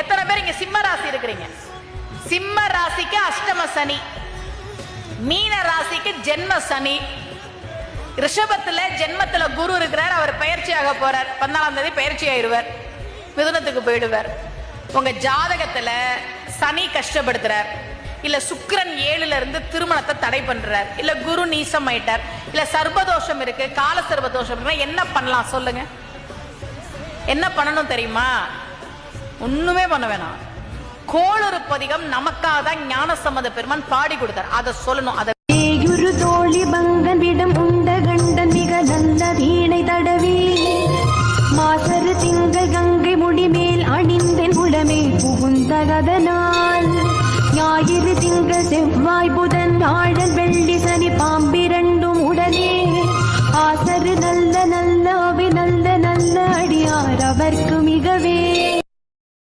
எத்தனை பேர் இங்க சிம்ம ராசி இருக்கிறீங்க? சிம்ம ராசிக்கு அஷ்டம சனி, மீன ராசிக்கு ஜென்ம சனி, ரிஷபத்துல ஜென்மத்துல குரு இருக்கிறார், அவர் பயிற்சியாக போறார், 14ஆம் தேதி பயிற்சி ஆயிடுவார், மிதுனத்துக்கு போயிடுவார். உங்க ஜாதகத்துல சனி கஷ்டப்படுத்துறார், இல்ல சுக்கிரன் 7ல இருந்து திருமணத்தை தடை பண்றார், இல்ல குரு நீசம் ஆயிட்டார், இல்ல சர்பதோஷம் இருக்கு, கால சர்பதோஷம் இருக்கு, என்ன பண்ணலாம் சொல்லுங்க? என்ன பண்ணணும் தெரியுமா? ஒண்ணுமே பண்ண வேணாம். கோளறு பதிகம் நமக்காக தான் ஞானசம்பந்த பெருமான் பாடி கொடுத்தார், அதை சொல்லணும். அதை தோழி பங்கனிடம் உண்ட கண்டன் மிக நல்ல வீணை தடவி மாசரு திங்கள் கங்கை முடிமேல் அணிந்தன் உடமே புகுந்தகதனால் ஞாயிறு திங்கள் செவ்வாய் புதன் ஆழல் வெள்ளி சனி பாம்பே